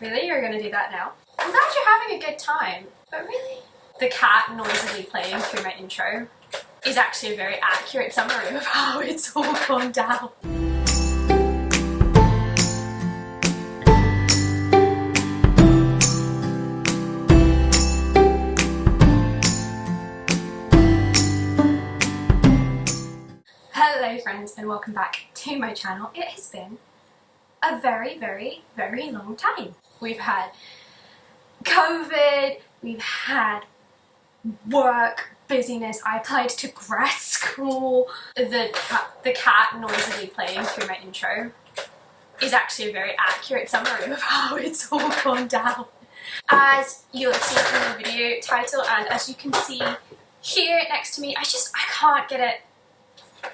Really? You're gonna do that now? I'm glad you're having a good time, but really? The cat noisily playing through my intro is actually a very accurate summary of how it's all gone down. Hello friends and welcome back to my channel. It has been a very long time. We've had COVID, we've had work, busyness, I applied to grad school. The cat noisily playing through my intro is actually a very accurate summary of how it's all gone down. As you'll have seen in the video title and as you can see here next to me, I can't get it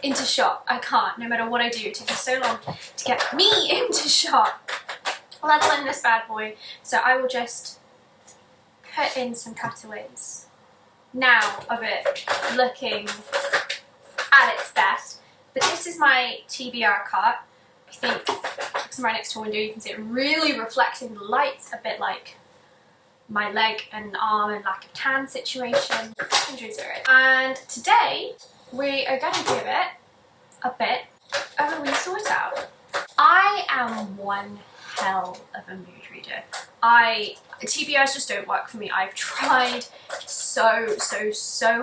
into shot. I can't, no matter what I do. It took me so long to get me into shot, let alone this bad boy. So I will just put in some cutaways now of it looking at its best. But this is my TBR cut. I think it's right next to a window. You can see it really reflecting the lights, a bit like my leg and arm and lack of tan situation. And today we are going to give it a bit of a resort out. I am one hell of a mood reader. TBRs just don't work for me. I've tried so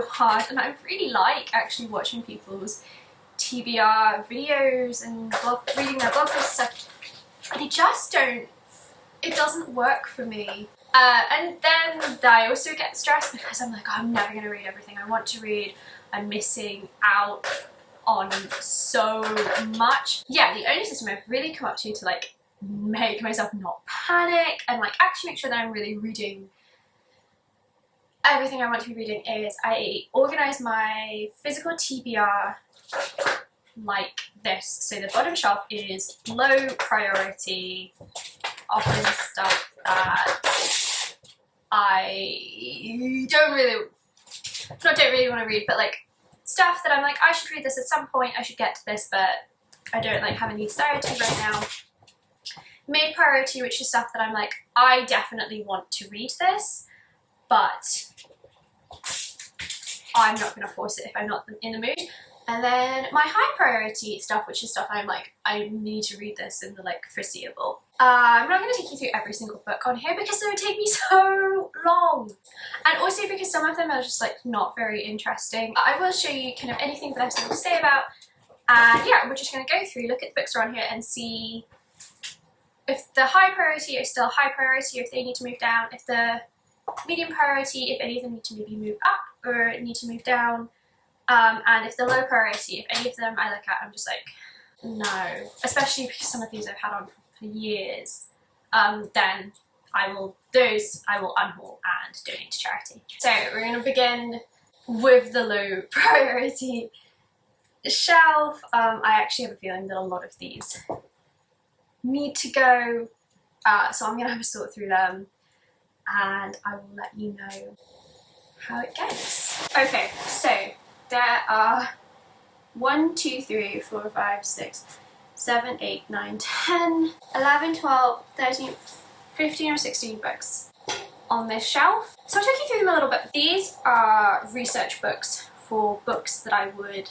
hard, and I really like actually watching people's TBR videos and reading their blog posts and stuff, and it doesn't work for me. And then I also get stressed because I'm like, oh, I'm never going to read everything I want to read. I'm missing out on so much. Yeah, the only system I've really come up to like make myself not panic and like actually make sure that I'm really reading everything I want to be reading is I organize my physical TBR like this. So the bottom shelf is low priority, often stuff that I don't really want to read, but like stuff that I'm like, I should read this at some point, I should get to this, but I don't like have any clarity right now. Mid priority, which is stuff that I'm like, I definitely want to read this, but I'm not going to force it if I'm not in the mood. And then my high priority stuff, which is stuff I'm like, I need to read this in the like foreseeable. I'm not going to take you through every single book on here because it would take me so long. And also because some of them are just like not very interesting. I will show you kind of anything that I have something to say about. And yeah, we're just going to go through, look at the books around here and see if the high priority is still high priority, if they need to move down, if the medium priority, if any of them need to maybe move up or need to move down. And if the low priority, if any of them I look at, I'm just like, no. Especially because some of these I've had on for years. Then I will unhaul and donate to charity. So we're going to begin with the low priority shelf. I actually have a feeling that a lot of these need to go. So I'm going to have a sort through them and I will let you know how it goes. Okay, so there are 1, 2, 3, 4, 5, 6, 7, 8, 9, 10, 11, 12, 13, 15 or 16 books on this shelf. So I'll take you through them a little bit. These are research books for books that I would,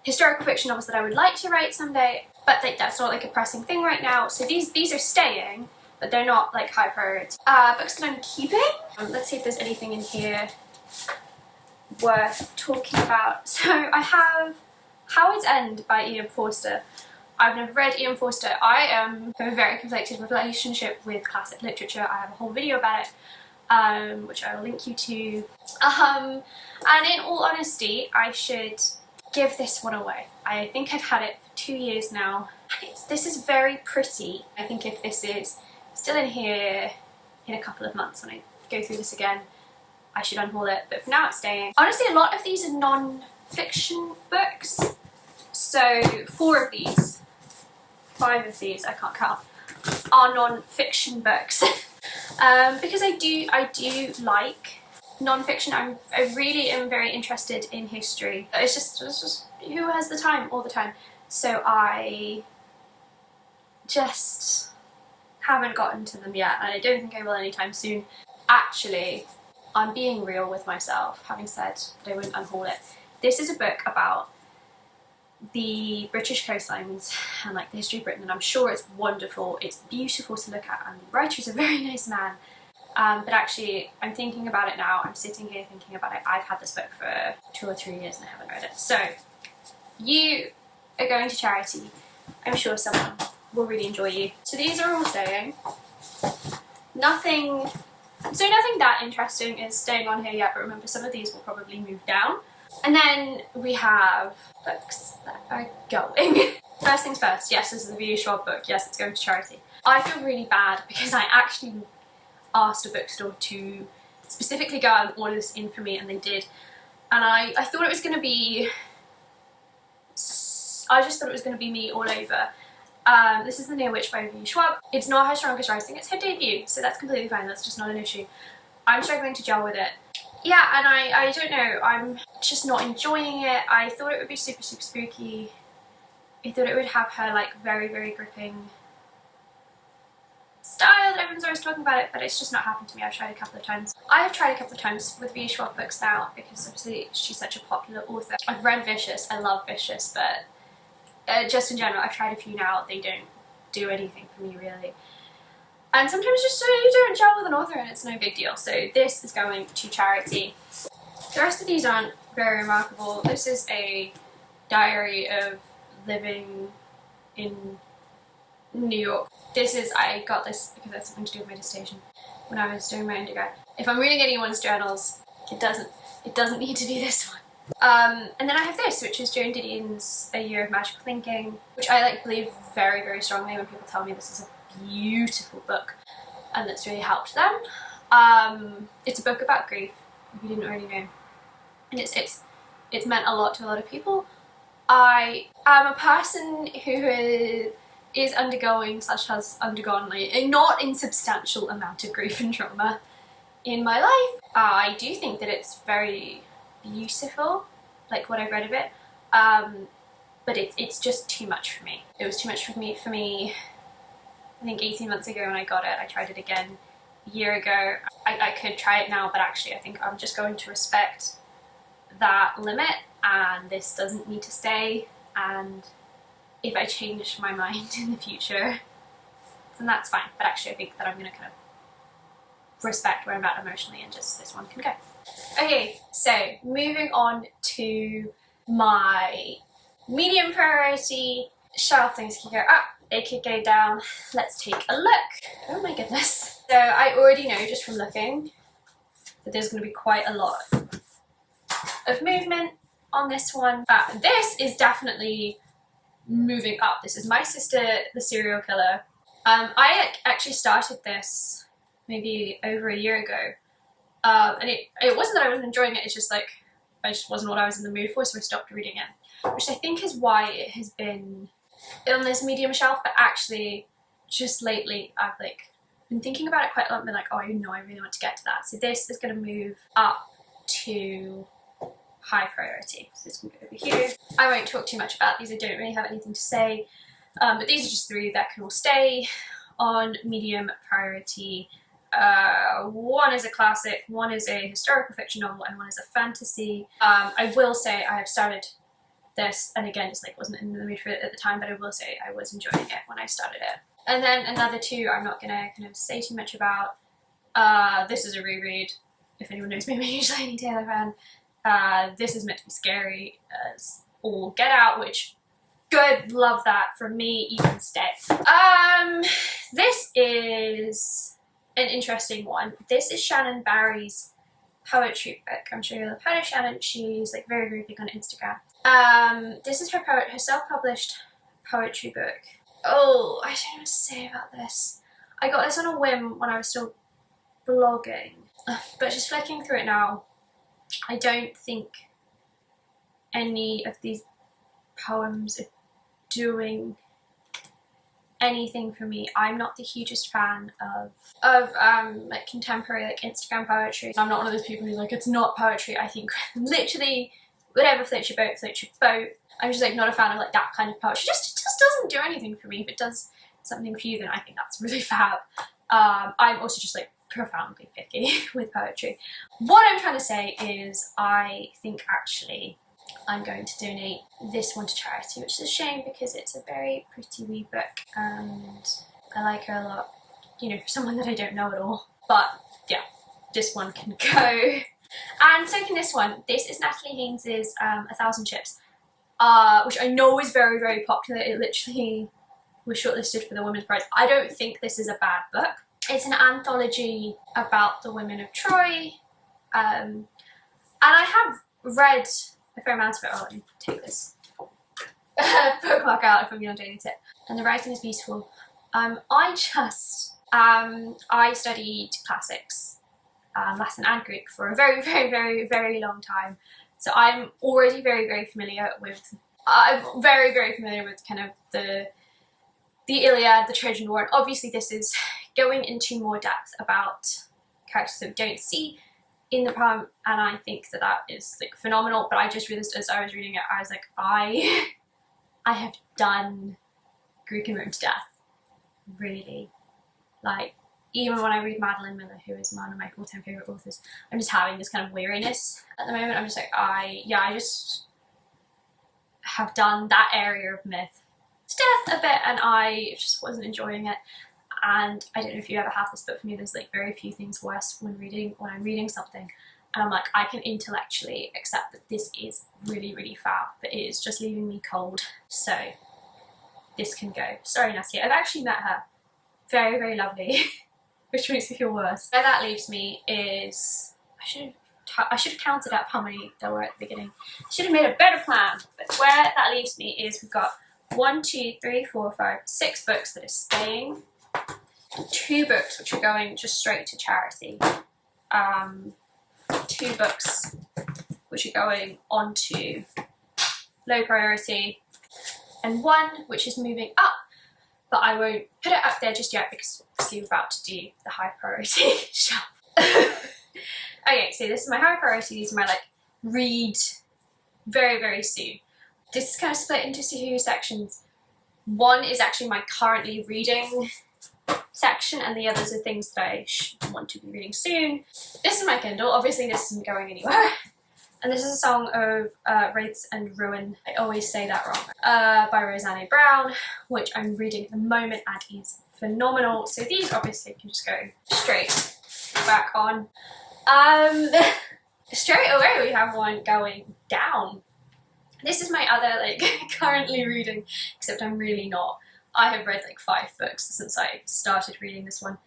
historical fiction novels that I would like to write someday, but that's not like a pressing thing right now. So these are staying, but they're not like high priority. Books that I'm keeping. Let's see if there's anything in here worth talking about. So I have Howard's End by Ian Forster. I've never read Ian Forster. I have a very conflicted relationship with classic literature. I have a whole video about it, which I will link you to. And in all honesty, I should give this one away. I think I've had it for 2 years now. This is very pretty. I think if this is still in here in a couple of months when I go through this again, I should unhaul it, but for now it's staying. Honestly, a lot of these are non-fiction books. So 4 of these, 5 of these, I can't count, are non-fiction books. Because I do like non-fiction. I really am very interested in history. It's just who has the time all the time? So I just haven't gotten to them yet, and I don't think I will anytime soon. Actually, I'm being real with myself, having said that I wouldn't unhaul it. This is a book about the British coastlines and like the history of Britain, and I'm sure it's wonderful, it's beautiful to look at, and the writer is a very nice man. But actually, I'm thinking about it now, I'm sitting here thinking about it. I've had this book for 2 or 3 years and I haven't read it. So, you are going to charity. I'm sure someone will really enjoy you. So these are all staying. Nothing that interesting is staying on here yet, but remember some of these will probably move down. And then we have books that are going. First things first, yes, this is the V. Schwab book. Yes, it's going to charity. I feel really bad because I actually asked a bookstore to specifically go out and order this in for me, and they did. And I thought it was going to be... I just thought it was going to be me all over. This is The Near Witch by V. Schwab. It's not her strongest writing, it's her debut, so that's completely fine, that's just not an issue. I'm struggling to gel with it. Yeah, and I don't know, I'm just not enjoying it. I thought it would be super, super spooky. I thought it would have her like very, very gripping style that everyone's always talking about it, but it's just not happened to me. I've tried a couple of times. I have tried a couple of times with V. Schwab books now because obviously she's such a popular author. I've read Vicious, I love Vicious, but just in general, I've tried a few now, they don't do anything for me really. And sometimes just you don't gel with an author and it's no big deal. So this is going to charity. The rest of these aren't very remarkable. This is a diary of living in New York. I got this because it had something to do with my dissertation when I was doing my undergrad. If I'm reading anyone's journals, it doesn't need to be this one. And then I have this, which is Joan Didion's A Year of Magical Thinking, which I believe very, very strongly when people tell me this is a beautiful book and that's really helped them. It's a book about grief, if you didn't already know, and it's meant a lot to a lot of people. I am a person who is undergoing / has undergone a not insubstantial amount of grief and trauma in my life. I do think that it's very beautiful, like what I've read of it, but it's just too much for me. It was too much for me I think 18 months ago when I got it. I tried it again a year ago. I could try it now, but actually I think I'm just going to respect that limit, and this doesn't need to stay, and if I change my mind in the future then that's fine, but actually I think that I'm going to kind of respect where I'm at emotionally and just this one can go. Okay, so moving on to my medium priority shelf. Things can go up, they could go down. Let's take a look. Oh my goodness. So I already know just from looking that there's going to be quite a lot of movement on this one. This is definitely moving up. This is My Sister, the Serial Killer. I actually started this maybe over a year ago. And it wasn't that I wasn't enjoying it, it's just like I just wasn't what I was in the mood for, so I stopped reading it. Which I think is why it has been on this medium shelf, but actually just lately I've been thinking about it quite a lot and been like, oh, I know I really want to get to that. So this is going to move up to high priority. So this can go over here. I won't talk too much about these, I don't really have anything to say, but these are just 3 that can all stay on medium priority. One is a classic, one is a historical fiction novel, and one is a fantasy. I will say I have started this, and again, just wasn't in the mood for it at the time, but I will say I was enjoying it when I started it. And then another 2 I'm not gonna kind of say too much about. This is a reread. If anyone knows me, I'm a huge Laini Taylor fan. This is meant to be scary as all get out, which good, love that. From me, even stay. This is an interesting one. This is Shannon Barry's poetry book. I'm sure you'll have heard of Shannon. She's very, very big on Instagram. This is her self-published poetry book. Oh, I don't know what to say about this. I got this on a whim when I was still blogging, but just flicking through it now, I don't think any of these poems are doing anything for me. I'm not the hugest fan of contemporary Instagram poetry. I'm not one of those people who's it's not poetry. I think literally whatever floats your boat, floats your boat. I'm just not a fan of that kind of poetry. It just doesn't do anything for me. If it does something for you, then I think that's really fab. I'm also just like profoundly picky with poetry. What I'm trying to say is I think actually I'm going to donate this one to charity, which is a shame because it's a very pretty wee book and I like her a lot, you know, for someone that I don't know at all. But yeah, this one can go. And taking this one, this is Natalie Haynes's 1,000 Chips, which I know is very, very popular. It literally was shortlisted for the Women's Prize. I don't think this is a bad book. It's an anthology about the women of Troy, and I have read a fair amount of it. Oh, let me take this bookmark out if I'm going to donate it. And the writing is beautiful. I studied classics, Latin and Greek for a very, very, very, very long time. So I'm already very, very familiar with, kind of the Iliad, the Trojan War, and obviously this is going into more depth about characters that we don't see in the poem, and I think that that is like phenomenal. But I just realized as I was reading it, I was like, I have done Greek and Rome to death, really. Like, even when I read Madeline Miller, who is one of my all-time favourite authors, I'm just having this kind of weariness at the moment. I'm just like, I just have done that area of myth to death a bit, and I just wasn't enjoying it. And I don't know if you ever have this, but for me there's like very few things worse when I'm reading something and I'm like, I can intellectually accept that this is really, really fab, but it is just leaving me cold. So this can go. Sorry, Natalie, I've actually met her. Very, very lovely. Which makes me feel worse. Where that leaves me is, I should have counted up how many there were at the beginning. I should have made a better plan. But where that leaves me is we've got 1, 2, 3, 4, 5, 6 books that are staying. 2 books which are going just straight to charity. 2 books which are going on to low priority. And 1 which is moving up, but I won't put it up there just yet because obviously we're about to do the high priority shelf. Okay, so this is my high priority. These are my like read very, very soon. This is kind of split into 2 sections. 1 is actually my currently reading section, and the others are things that I want to be reading soon. This is my Kindle. Obviously this isn't going anywhere. And this is a song of Wraiths and Ruin. I always say that wrong. By Rosanne Brown, which I'm reading at the moment and is phenomenal. So these obviously can just go straight back on. Straight away we have one going down. This is my other like currently reading, except I'm really not. I have read like 5 books since I started reading this one.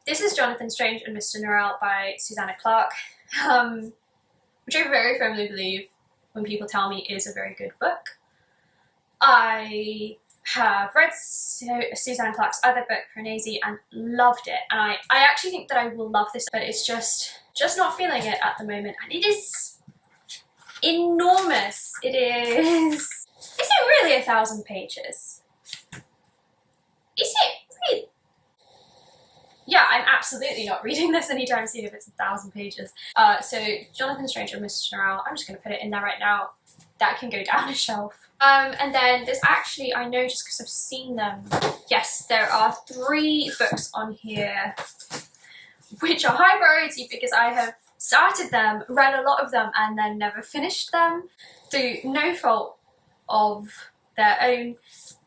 This is Jonathan Strange and Mr. Norrell by Susanna Clarke, which I very firmly believe when people tell me is a very good book. I have read Susanna Clarke's other book, Parnassi, and loved it. And I actually think that I will love this, but it's just not feeling it at the moment. And it is enormous. It is. Is it really 1,000 pages? Is it really? Yeah, I'm absolutely not reading this anytime soon if it's 1,000 pages. So Jonathan Strange and Mr. Norrell, I'm just going to put it in there right now. That can go down a shelf. And then there's actually, I know just because I've seen them, yes, there are 3 books on here which are high priority because I have started them, read a lot of them, and then never finished them through no fault of their own.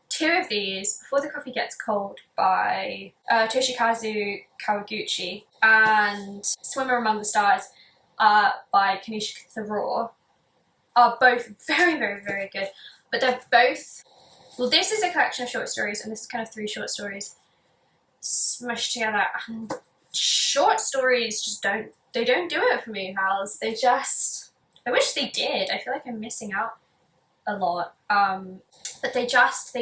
2 of these, Before the Coffee Gets Cold by Toshikazu Kawaguchi and Swimmer Among the Stars by Kanisha Thoreau, are both very, very, very good. But they're both, well, this is a collection of short stories and this is kind of 3 short stories smushed together. And short stories just don't do it for me, pals. They just, I wish they did. I feel like I'm missing out a lot. But they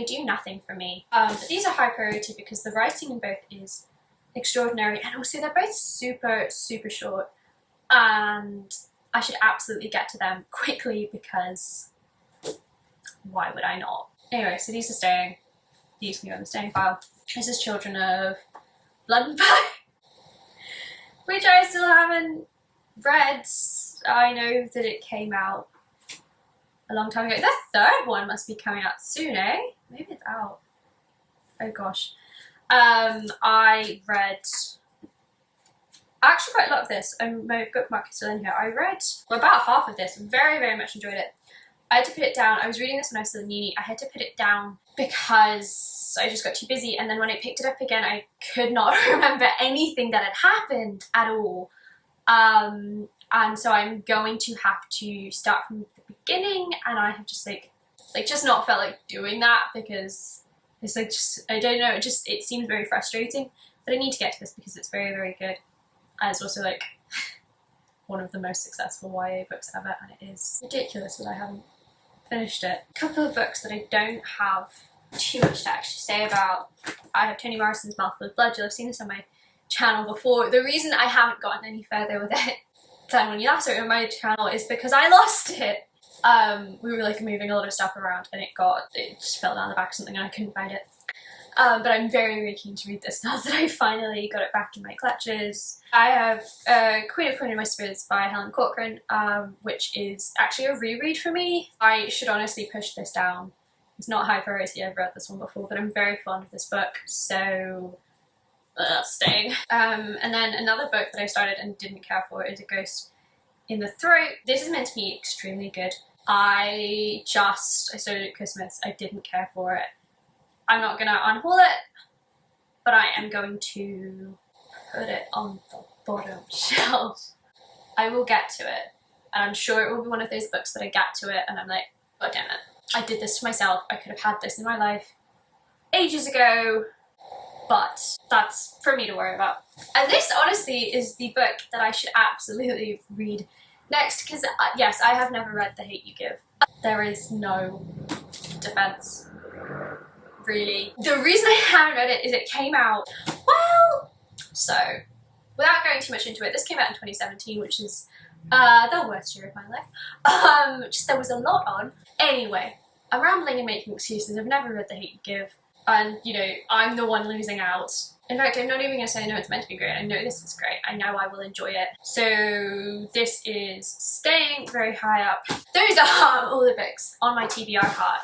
do nothing for me. But these are high priority because the writing in both is extraordinary, and also they're both super, super short, and I should absolutely get to them quickly because why would I not? Anyway, so these are staying. These can go in the staying file. This is Children of Blood and Fire, which I still haven't read. I know that it came out a long time ago. The 3rd one must be coming out soon, eh? Maybe it's out. Oh gosh. I actually quite a lot of this. My bookmark is still in here. I read about half of this. Very, very much enjoyed it. I had to put it down. I was reading this when I was still in uni. I had to put it down because I just got too busy, and then when I picked it up again, I could not remember anything that had happened at all. And so I'm going to have to start from the beginning, and I have just just not felt like doing that because it's like, just, I don't know, it seems very frustrating, but I need to get to this because it's very, very good. And it's also like one of the most successful YA books ever, and it is ridiculous that I haven't finished it. A couple of books that I don't have too much to actually say about. I have Toni Morrison's Mouthful of Blood. You'll have seen this on my channel before. The reason I haven't gotten any further with it than when you last saw it on my channel is because I lost it. We were like moving a lot of stuff around, and it just fell down the back of something and I couldn't find it. But I'm very, very keen to read this now that I finally got it back in my clutches. I have Queen of Queen Whispers by Helen Corcoran, which is actually a reread for me. I should honestly push this down. It's not high priority, I've read this one before, but I'm very fond of this book, so staying. And then another book that I started and didn't care for is A Ghost in the Throat. This is meant to be extremely good. I started at Christmas, I didn't care for it. I'm not going to unhaul it, but I am going to put it on the bottom shelf. I will get to it, and I'm sure it will be one of those books that I get to it and I'm like, God damn it, I did this to myself. I could have had this in my life ages ago, but that's for me to worry about. And this honestly is the book that I should absolutely read next, because yes, I have never read The Hate You Give. There is no defense, really. The reason I haven't read it is it came out, well, so without going too much into it, this came out in 2017, which is the worst year of my life. Just there was a lot on. Anyway, I'm rambling and making excuses. I've never read The Hate You Give, and you know, I'm the one losing out. In fact, I'm not even going to say no, it's meant to be great. I know this is great. I know I will enjoy it. So this is staying very high up. Those are all the books on my TBR card.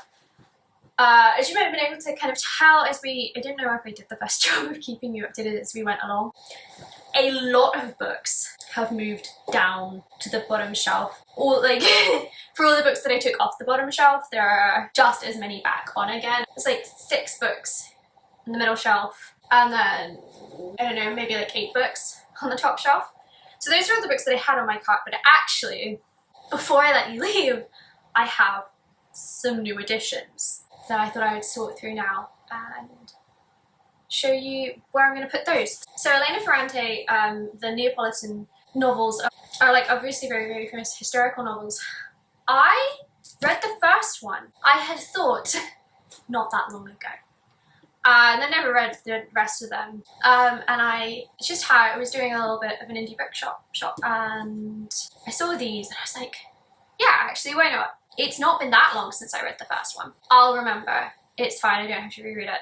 As you might have been able to kind of tell I didn't know if I did the best job of keeping you updated as we went along. A lot of books have moved down to the bottom shelf. Or like, for all the books that I took off the bottom shelf, there are just as many back on again. It's like 6 books in the middle shelf, and then, I don't know, maybe like 8 books on the top shelf. So those are all the books that I had on my cart, but actually, before I let you leave, I have some new additions that I thought I would sort through now and show you where I'm going to put those. So Elena Ferrante, the Neapolitan novels are like obviously very, very famous historical novels. I read the first one, I had thought, not that long ago. And I never read the rest of them. And I was doing a little bit of an indie bookshop and I saw these and I was like, yeah, actually, why not? It's not been that long since I read the first one. I'll remember. It's fine, I don't have to reread it.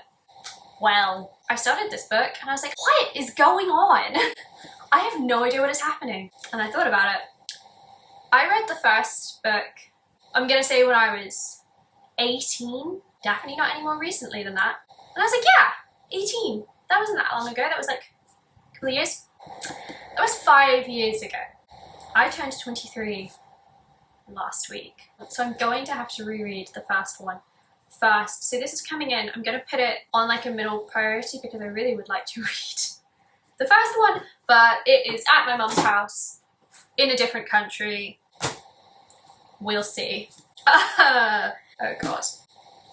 Well, I started this book and I was like, what is going on? I have no idea what is happening. And I thought about it. I read the first book, I'm gonna say when I was 18, definitely not any more recently than that. And I was like, yeah, 18. That wasn't that long ago, that was like a couple of years. That was 5 years ago. I turned 23 last week. So I'm going to have to reread the first one first. So this is coming in, I'm going to put it on like a middle priority because I really would like to read the first one, but it is at my mum's house in a different country. We'll see. Oh god.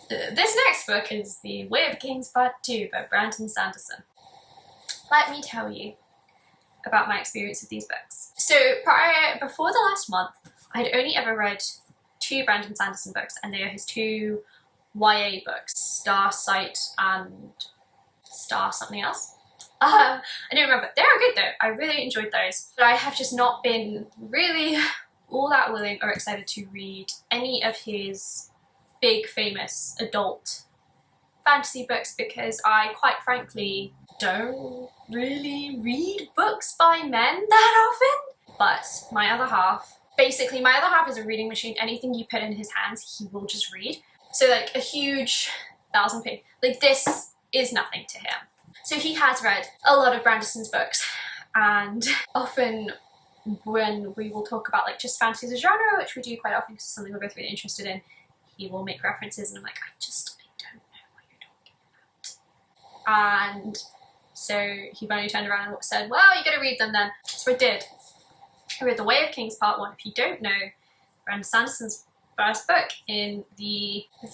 This next book is The Way of Kings Part 2 by Brandon Sanderson. Let me tell you about my experience with these books. So before the last month, I had only ever read 2 Brandon Sanderson books, and they are his 2 YA books, Star Sight and Star something else. I don't remember. They are good though. I really enjoyed those, but I have just not been really all that willing or excited to read any of his big famous adult fantasy books because I quite frankly don't really read books by men that often. But my other half is a reading machine. Anything you put in his hands, he will just read. So like a huge 1000 page, like this is nothing to him. So he has read a lot of Branderson's books, and often when we will talk about like just fantasy as a genre, which we do quite often because it's something we're both really interested in, he will make references and I'm like, I don't know what you're talking about. And so he finally turned around and said, well, you gotta read them then. So I did. I read The Way of Kings Part 1. If you don't know, Brandon Sanderson's first book in the, the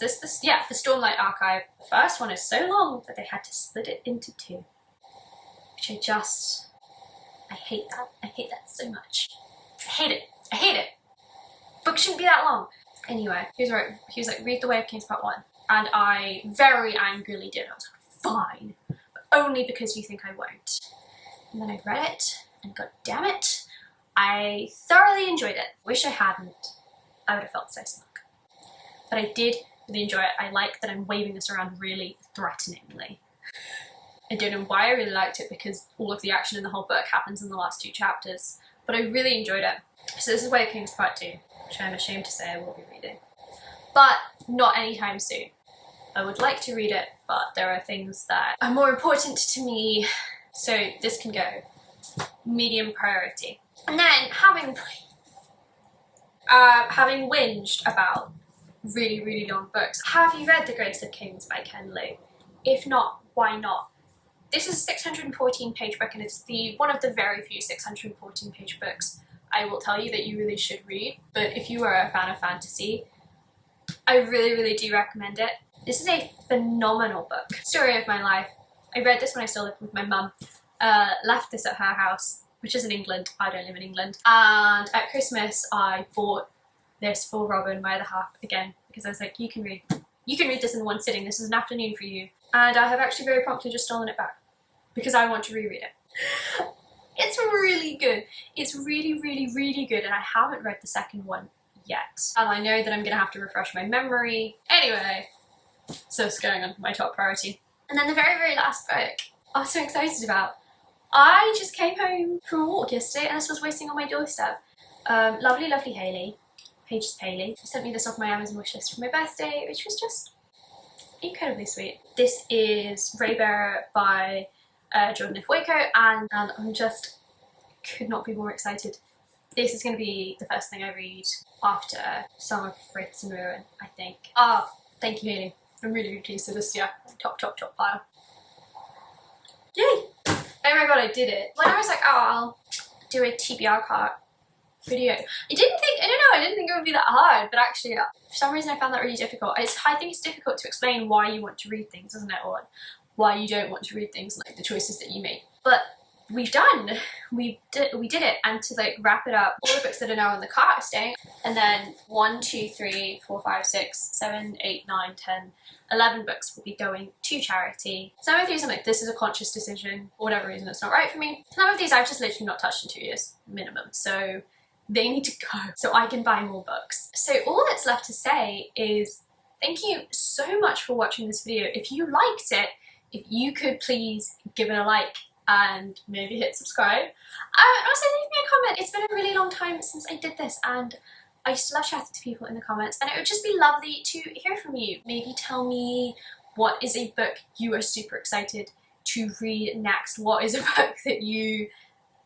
Stormlight Archive. The first one is so long that they had to split it into 2. Which I hate that. I hate that so much. I hate it. I hate it. Books shouldn't be that long. Anyway, he was like, read The Way of Kings Part 1. And I very angrily did. I was like, fine. But only because you think I won't. And then I read it, and god damn it, I thoroughly enjoyed it. Wish I hadn't. I would have felt so smug. But I did really enjoy it. I like that I'm waving this around really threateningly. I don't know why I really liked it, because all of the action in the whole book happens in the last 2 chapters. But I really enjoyed it. So this is Way of Kings Part 2, which I'm ashamed to say I will be reading. But not anytime soon. I would like to read it, but there are things that are more important to me, so this can go medium priority. And then having whinged about really, really long books, have you read The Grace of Kings by Ken Liu? If not, why not? This is a 614-page book, and it's one of the very few 614-page books I will tell you that you really should read. But if you are a fan of fantasy, I really, really do recommend it. This is a phenomenal book. Story of my life. I read this when I still lived with my mum. Left this at her house, which is in England. I don't live in England. And at Christmas, I bought this for Robin, my other half, again, because I was like, you can read this in one sitting. This is an afternoon for you. And I have actually very promptly just stolen it back because I want to reread it. It's really good. It's really, really, really good. And I haven't read the second one yet. And I know that I'm going to have to refresh my memory. Anyway, so it's going on my top priority. And then the very, very last book I was so excited about. I just came home from a walk yesterday and this was waiting on my doorstep. Lovely, lovely Hayley, Pages Hayley, sent me this off my Amazon wishlist for my birthday, which was just incredibly sweet. This is Raybearer by Jordan F. Waco, and I'm just could not be more excited. This is going to be the first thing I read after Song of Fritz and Ruin, I think. Thank you, Hayley. I'm really, really pleased with this, yeah. Top pile. Yay! Oh my god, I did it. When I was like, oh, I'll do a TBR cart video, I didn't think it would be that hard, but actually, for some reason I found that really difficult. I think it's difficult to explain why you want to read things, isn't it? Or why you don't want to read things, like the choices that you make. But we did it, and to like wrap it up, all the books that are now in the cart are staying, and then 1, 2, 3, 4, 5, 6, 7, 8, 9, 10, 11 books will be going to charity. Some of these I'm like, this is a conscious decision, for whatever reason it's not right for me. Some of these I've just literally not touched in 2 years, minimum, so they need to go so I can buy more books. So all that's left to say is thank you so much for watching this video. If you liked it, if you could please give it a like and maybe hit subscribe. And also leave me a comment. It's been a really long time since I did this, and I used to love chatting to people in the comments, and it would just be lovely to hear from you. Maybe tell me what is a book you are super excited to read next. What is a book that you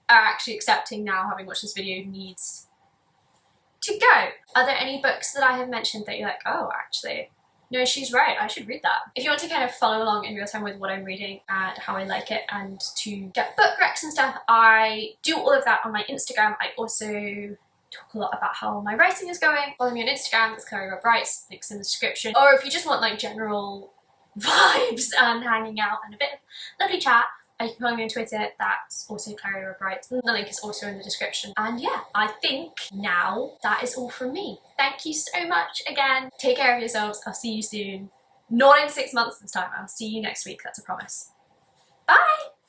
are actually accepting now, having watched this video, needs to go? Are there any books that I have mentioned that you're like, oh, actually, no, she's right, I should read that? If you want to kind of follow along in real time with what I'm reading and how I like it, and to get book recs and stuff, I do all of that on my Instagram. I also talk a lot about how my writing is going. Follow me on Instagram, it's Clary Rob Writes, links in the description. Or if you just want like general vibes and hanging out and a bit of lovely chat, you can follow me on Twitter, that's also Clary Rob Writes. The link is also in the description. And yeah, I think now that is all from me. Thank you so much again. Take care of yourselves. I'll see you soon. Not in 6 months this time. I'll see you next week, that's a promise. Bye!